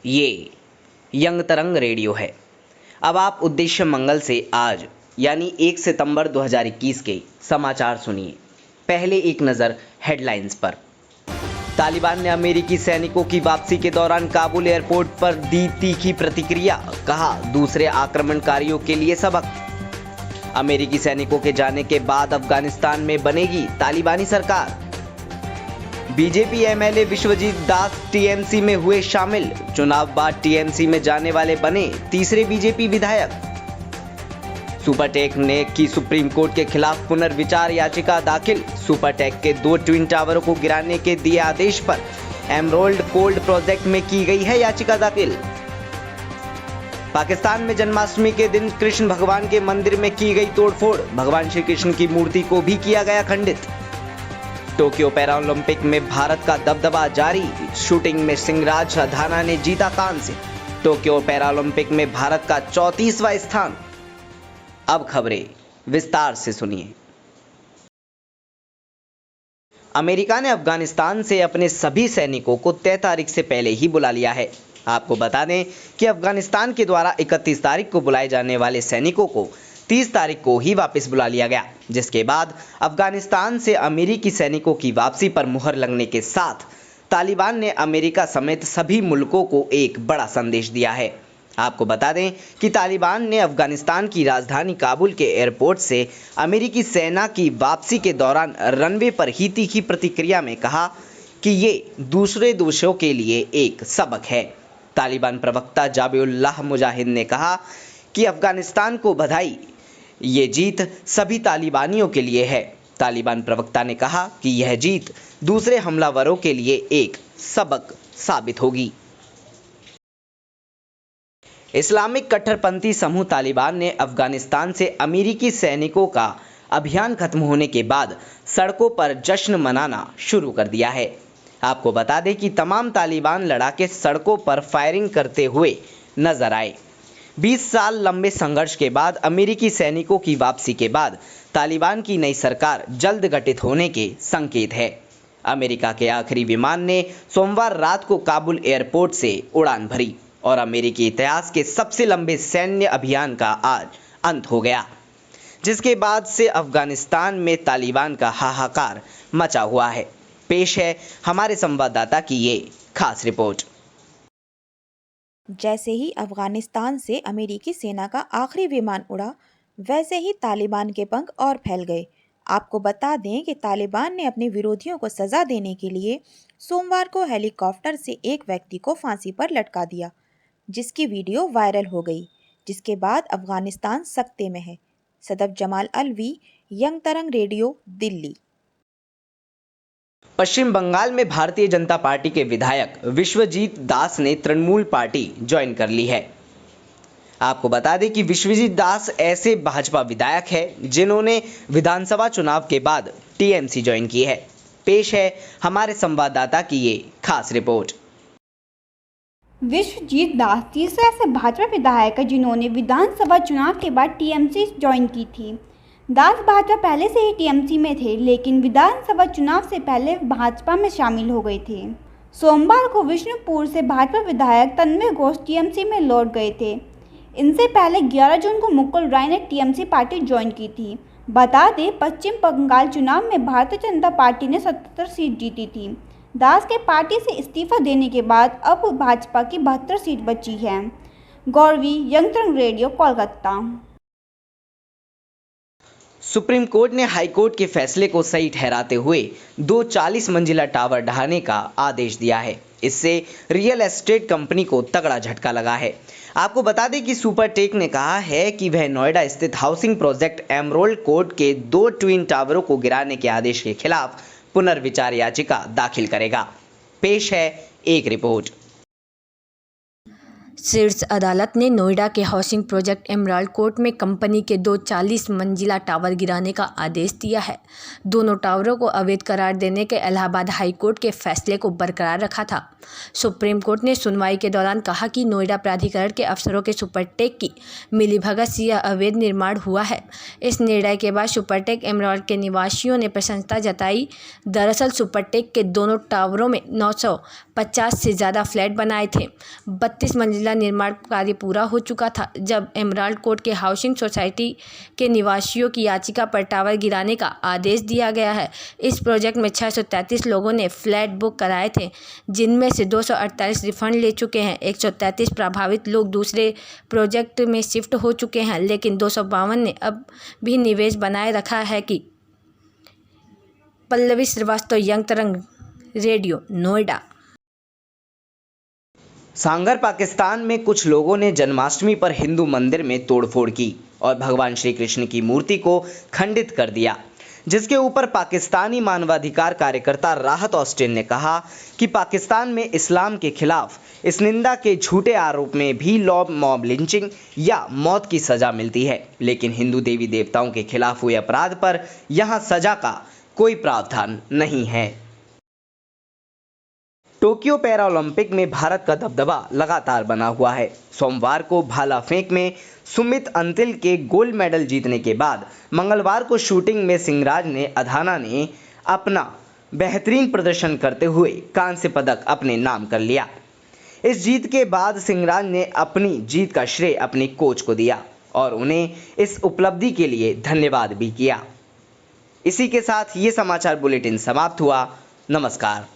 ये यंग तरंग रेडियो है। अब आप उद्देश्य मंगल से आज यानी 1 सितंबर 2021 के समाचार सुनिए। पहले एक नज़र हेडलाइंस पर। तालिबान ने अमेरिकी सैनिकों की वापसी के दौरान काबुल एयरपोर्ट पर दी तीखी प्रतिक्रिया, कहा दूसरे आक्रमणकारियों के लिए सबक। अमेरिकी सैनिकों के जाने के बाद अफगानिस्तान में बनेगी तालिबानी सरकार। बीजेपी एमएलए विश्वजीत दास टीएमसी में हुए शामिल, चुनाव बाद टीएमसी में जाने वाले बने तीसरे बीजेपी विधायक। सुपरटेक ने की सुप्रीम कोर्ट के खिलाफ पुनर्विचार याचिका दाखिल, सुपरटेक के 2 ट्विन टावरों को गिराने के दिए आदेश पर एमरोल्ड कोल्ड प्रोजेक्ट में की गई है याचिका दाखिल। पाकिस्तान में जन्माष्टमी के दिन कृष्ण भगवान के मंदिर में की गई तोड़फोड़, भगवान श्री कृष्ण की मूर्ति को भी किया गया खंडित। टोक्यो पैरालंपिक में भारत का दबदबा जारी, शूटिंग में सिंहराज राधाना ने जीता कांस्य। टोक्यो पैरालंपिक में भारत का 34वां स्थान। अब खबरें विस्तार से सुनिए। अमेरिका ने अफगानिस्तान से अपने सभी सैनिकों को तय तारीख से पहले ही बुला लिया है। आपको बता दें कि अफगानिस्तान के द्वारा 31 तारीख को बुलाए जाने वाले सैनिकों को 30 तारीख को ही वापस बुला लिया गया, जिसके बाद अफगानिस्तान से अमेरिकी सैनिकों की वापसी पर मुहर लगने के साथ तालिबान ने अमेरिका समेत सभी मुल्कों को एक बड़ा संदेश दिया है। आपको बता दें कि तालिबान ने अफगानिस्तान की राजधानी काबुल के एयरपोर्ट से अमेरिकी सेना की वापसी के दौरान रनवे पर ही तीखी प्रतिक्रिया में कहा कि ये दूसरे देशों के लिए एक सबक है। तालिबान प्रवक्ता जाबिउल्लाह मुजाहिद ने कहा कि अफगानिस्तान को बधाई, ये जीत सभी तालिबानियों के लिए है। तालिबान प्रवक्ता ने कहा कि यह जीत दूसरे हमलावरों के लिए एक सबक साबित होगी। इस्लामिक कट्टरपंथी समूह तालिबान ने अफगानिस्तान से अमेरिकी सैनिकों का अभियान खत्म होने के बाद सड़कों पर जश्न मनाना शुरू कर दिया है। आपको बता दें कि तमाम तालिबान लड़ाके सड़कों पर फायरिंग करते हुए नजर आए। 20 साल लंबे संघर्ष के बाद अमेरिकी सैनिकों की वापसी के बाद तालिबान की नई सरकार जल्द गठित होने के संकेत है। अमेरिका के आखिरी विमान ने सोमवार रात को काबुल एयरपोर्ट से उड़ान भरी और अमेरिकी इतिहास के सबसे लंबे सैन्य अभियान का आज अंत हो गया, जिसके बाद से अफगानिस्तान में तालिबान का हाहाकार मचा हुआ है। पेश है हमारे संवाददाता की ये खास रिपोर्ट। जैसे ही अफगानिस्तान से अमेरिकी सेना का आखिरी विमान उड़ा, वैसे ही तालिबान के पंख और फैल गए। आपको बता दें कि तालिबान ने अपने विरोधियों को सजा देने के लिए सोमवार को हेलीकॉप्टर से एक व्यक्ति को फांसी पर लटका दिया, जिसकी वीडियो वायरल हो गई, जिसके बाद अफगानिस्तान सख्ते में है। सदफ जमाल अलवी, यंग तरंग रेडियो, दिल्ली। पश्चिम बंगाल में भारतीय जनता पार्टी के विधायक विश्वजीत दास ने तृणमूल पार्टी ज्वाइन कर ली है। आपको बता दें कि विश्वजीत दास ऐसे भाजपा विधायक हैं जिन्होंने विधानसभा चुनाव के बाद टीएमसी ज्वाइन की है। पेश है हमारे संवाददाता की ये खास रिपोर्ट। विश्वजीत दास तीसरे ऐसे भाजपा विधायक है जिन्होंने विधानसभा चुनाव के बाद टीएमसी ज्वाइन की थी। दास भाजपा पहले से ही टीएमसी में थे, लेकिन विधानसभा चुनाव से पहले भाजपा में शामिल हो गए थे। सोमवार को विष्णुपुर से भाजपा विधायक तन्मय घोष टीएमसी में लौट गए थे। इनसे पहले 11 जून को मुकुल राय ने टीएमसी पार्टी ज्वाइन की थी। बता दें, पश्चिम बंगाल चुनाव में भारतीय जनता पार्टी ने 77 सीट जीती थी। दास के पार्टी से इस्तीफा देने के बाद अब भाजपा की 72 सीट बची है। गौरवी, यंग तरंग रेडियो, कोलकाता। सुप्रीम कोर्ट ने हाई कोर्ट के फैसले को सही ठहराते हुए 2 40 मंजिला टावर ढहाने का आदेश दिया है। इससे रियल एस्टेट कंपनी को तगड़ा झटका लगा है। आपको बता दें कि सुपरटेक ने कहा है कि वह नोएडा स्थित हाउसिंग प्रोजेक्ट एमरोल्ड कोर्ट के 2 ट्विन टावरों को गिराने के आदेश के खिलाफ पुनर्विचार याचिका दाखिल करेगा। पेश है एक रिपोर्ट। शीर्ष अदालत ने नोएडा के हाउसिंग प्रोजेक्ट एमराल्ड कोर्ट में कंपनी के 2 40 मंजिला टावर गिराने का आदेश दिया है। दोनों टावरों को अवैध करार देने के इलाहाबाद हाई कोर्ट के फैसले को बरकरार रखा था। सुप्रीम कोर्ट ने सुनवाई के दौरान कहा कि नोएडा प्राधिकरण के अफसरों के सुपरटेक की मिलीभगत से यह अवैध निर्माण हुआ है। इस निर्णय के बाद सुपरटेक एमराल्ड के निवासियों ने प्रसन्नता जताई। दरअसल सुपरटेक के दोनों टावरों में 950 से ज़्यादा फ्लैट बनाए थे। 32 मंजिला निर्माण कार्य पूरा हो चुका था जब एमराल्ड कोर्ट के हाउसिंग सोसाइटी के निवासियों की याचिका पर टावर गिराने का आदेश दिया गया है। इस प्रोजेक्ट में 633 लोगों ने फ्लैट बुक कराए थे, जिनमें से 248 रिफंड ले चुके हैं। 133 प्रभावित लोग दूसरे प्रोजेक्ट में शिफ्ट हो चुके हैं, लेकिन 252 ने अब भी निवेश बनाए रखा है। कि पल्लवी श्रीवास्तव, यंग तरंग रेडियो, नोएडा। सांगर पाकिस्तान में कुछ लोगों ने जन्माष्टमी पर हिंदू मंदिर में तोड़फोड़ की और भगवान श्री कृष्ण की मूर्ति को खंडित कर दिया, जिसके ऊपर पाकिस्तानी मानवाधिकार कार्यकर्ता राहत ऑस्टिन ने कहा कि पाकिस्तान में इस्लाम के खिलाफ इस निंदा के झूठे आरोप में भी मॉब लिंचिंग या मौत की सजा मिलती है, लेकिन हिंदू देवी देवताओं के खिलाफ हुए अपराध पर यहां सजा का कोई प्रावधान नहीं है। टोक्यो पैरा ओलंपिक में भारत का दबदबा लगातार बना हुआ है। सोमवार को भाला फेंक में सुमित अंतिल के गोल्ड मेडल जीतने के बाद मंगलवार को शूटिंग में सिंहराज ने अधाना ने अपना बेहतरीन प्रदर्शन करते हुए कांस्य पदक अपने नाम कर लिया। इस जीत के बाद सिंहराज ने अपनी जीत का श्रेय अपने कोच को दिया और उन्हें इस उपलब्धि के लिए धन्यवाद भी किया। इसी के साथ ये समाचार बुलेटिन समाप्त हुआ। नमस्कार।